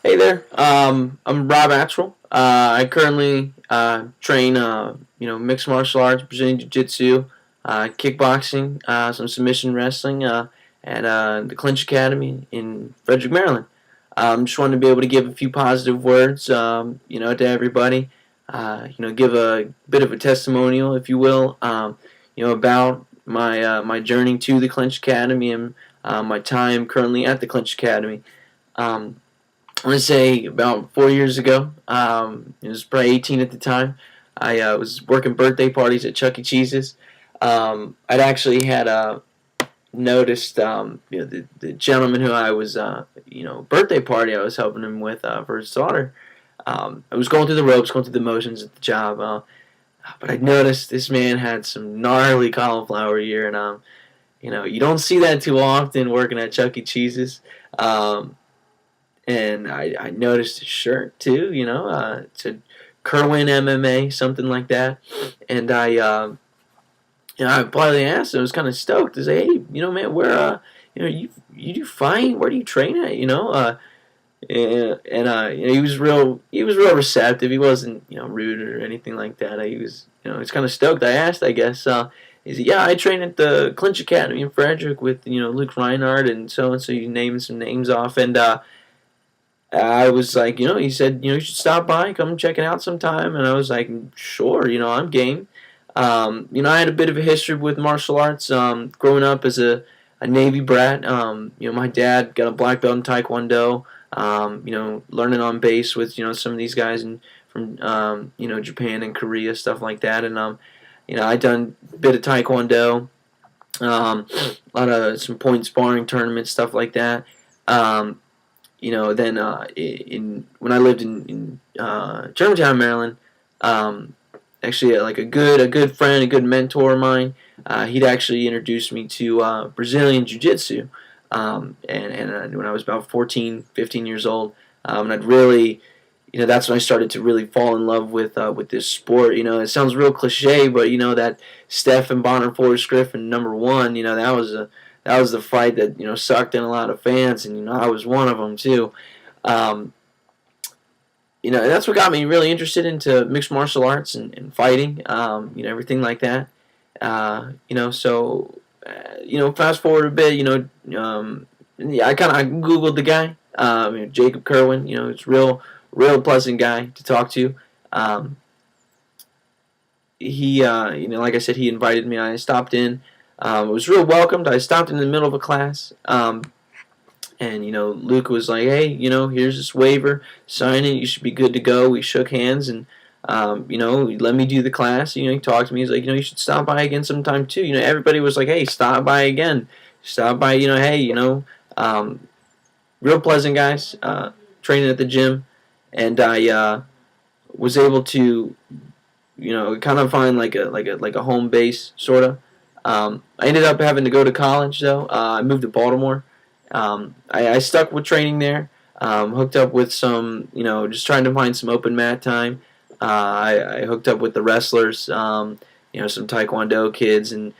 Hey there. I'm Rob Attrell. I currently train, mixed martial arts, Brazilian Jiu-Jitsu, kickboxing, some submission wrestling at the Clinch Academy in Frederick, Maryland. Just wanted to be able to give a few positive words, to everybody. Give a bit of a testimonial, if you will, about my journey to the Clinch Academy and my time currently at the Clinch Academy. I want to say about 4 years ago. I was probably 18 at the time. I was working birthday parties at Chuck E. Cheese's. I'd actually had noticed the gentleman who I was birthday party I was helping him with for his daughter. I was going through the ropes, going through the motions at the job, but I noticed this man had some gnarly cauliflower ear, and you don't see that too often working at Chuck E. Cheese's. And I noticed his shirt too, it said Kerwin MMA, something like that. And I politely asked him. I was kind of stoked to say, hey, man, where, you do fine. Where do you train at? He was real receptive. He wasn't, rude or anything like that. He was, he's kind of stoked. I asked, I guess, he said, yeah, I train at the Clinch Academy in Frederick with, Luke Rinehart and so. You naming some names off, and I was like, he said, you should stop by, come check it out sometime. And I was like, sure, I'm game. I had a bit of a history with martial arts. Growing up as a Navy brat, my dad got a black belt in Taekwondo. Learning on base with, some of these guys from Japan and Korea, stuff like that. And, I done a bit of Taekwondo, a lot of some point sparring tournaments, stuff like that. Then when I lived in Germantown, Maryland, actually like a good friend, a good mentor of mine, he'd actually introduced me to Brazilian Jiu-Jitsu, and when I was about 14, 15 years old, and I'd really, that's when I started to really fall in love with this sport. It sounds real cliche, but that Stephen Bonner Forrest Griffin #1, that was the fight that sucked in a lot of fans, and I was one of them too. And that's what got me really interested into mixed martial arts and fighting, everything like that. Fast forward a bit, I googled the guy, Jacob Kerwin. It's real pleasant guy to talk to. He, like I said, he invited me. I stopped in. Was real welcomed. I stopped in the middle of a class, and Luke was like, "Hey, here's this waiver. Sign it. You should be good to go." We shook hands, and he let me do the class. He talked to me. He's like, you should stop by again sometime too. Everybody was like, "Hey, stop by again. Stop by." Hey, real pleasant guys. Training at the gym, and I was able to, kind of find like a home base sort of. I ended up having to go to college, though. I moved to Baltimore. I stuck with training there. Hooked up with some, just trying to find some open mat time. I hooked up with the wrestlers, some Taekwondo kids, and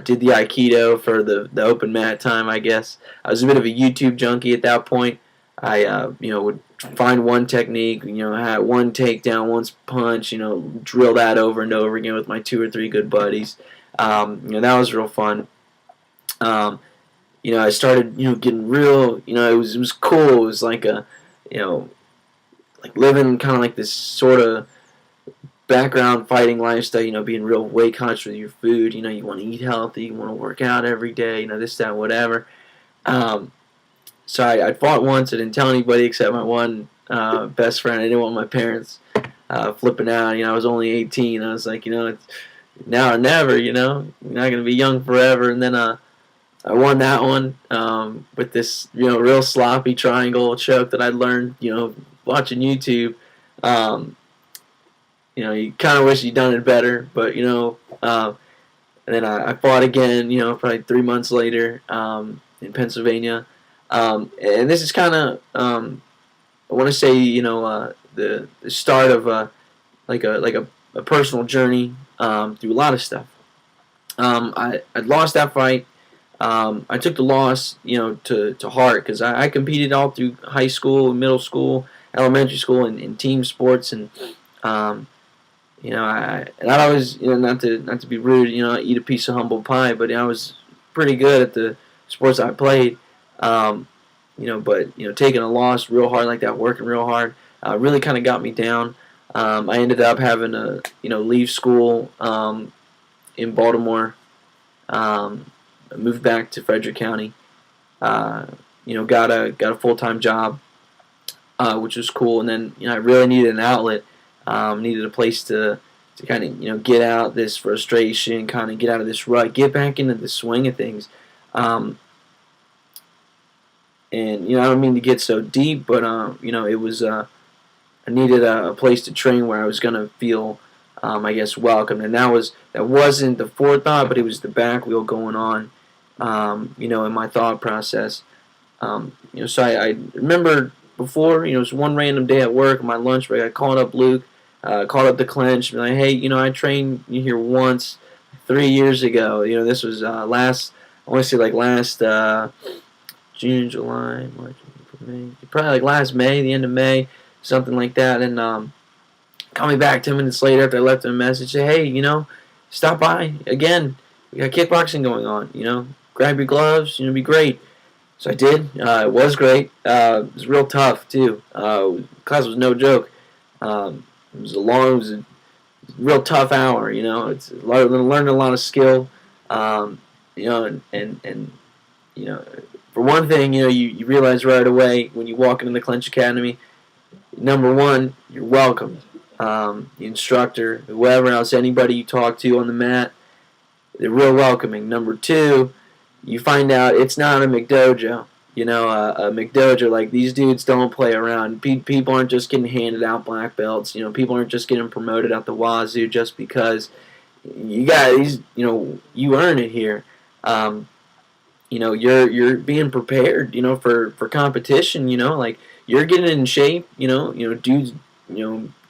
did the Aikido for the open mat time, I guess. I was a bit of a YouTube junkie at that point. I, would find one technique, had one takedown, one punch, drill that over and over again with my 2 or 3 good buddies. That was real fun. I started, getting real, it was cool. It was like a, like living kind of like this sort of background fighting lifestyle, being real weight conscious with your food. You want to eat healthy, you want to work out every day, this, that, whatever. So I fought once. I didn't tell anybody except my one best friend. I didn't want my parents flipping out. I was only 18. I was like, it's now or never, you're not going to be young forever. And then I won that one with this, real sloppy triangle choke that I learned, watching YouTube. You kind of wish you'd done it better, but, and then I fought again, probably 3 months later in Pennsylvania. And this is kind of, I want to say, the start of like a personal journey through a lot of stuff. I lost that fight. I took the loss, to heart because I competed all through high school, middle school, elementary school, in team sports, and um, I was, not to be rude, eat a piece of humble pie, but I was pretty good at the sports I played. Um, but taking a loss real hard like that, working real hard, really kind of got me down. I ended up having to leave school in Baltimore. I moved back to Frederick County. Got a full time job, which was cool. And then I really needed an outlet. Needed a place to kind of get out this frustration, kind of get out of this rut, get back into the swing of things. Um, and I don't mean to get so deep, but it was I needed a place to train where I was gonna feel, I guess, welcome, and that wasn't the forethought, but it was the back wheel going on, in my thought process. So I remember before, it was one random day at work, my lunch break, I called up Luke, called up the Clinch, and like, hey, I trained you here once 3 years ago. This was last, I want to say like last June, July, March, April, May, probably like last May, the end of May, something like that. And called me back 10 minutes later after I left him a message. Say, hey, stop by again. We got kickboxing going on. Grab your gloves. Be great. So I did. It was great. It was real tough too. Class was no joke. It was a real tough hour. It's learned a lot of skill. And for one thing, you realize right away when you walk into the Clinch Academy, number one, you're welcomed. The instructor, whoever else, anybody you talk to on the mat, they're real welcoming. Number two, you find out it's not a McDojo. A McDojo, like, these dudes don't play around. People aren't just getting handed out black belts. People aren't just getting promoted out the wazoo just because you guys, you earn it here. You're being prepared, for competition, like you're getting in shape, dudes,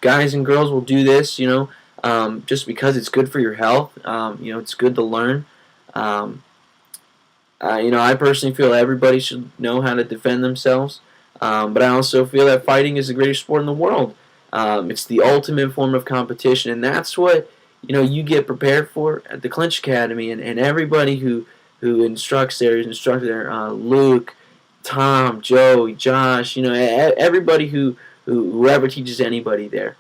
guys and girls will do this, just because it's good for your health. It's good to learn. I personally feel everybody should know how to defend themselves, but I also feel that fighting is the greatest sport in the world. It's the ultimate form of competition, and that's what you get prepared for at the Clinch Academy, and everybody who instructs there, is instructed there, Luke, Tom, Joe, Josh, everybody whoever teaches anybody there.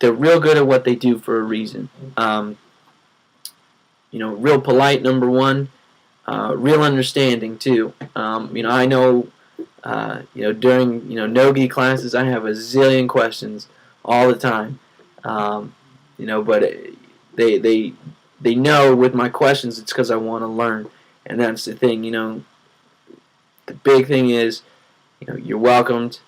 They're real good at what they do for a reason. Real polite, number one. Real understanding too. I know, during no-gi classes, I have a zillion questions all the time. But they know with my questions it's because I want to learn, and that's the thing. The big thing is, you're welcomed.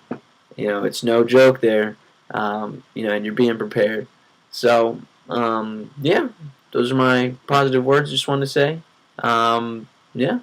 It's no joke there. And you're being prepared. So, yeah, those are my positive words. Just wanted to say, yeah.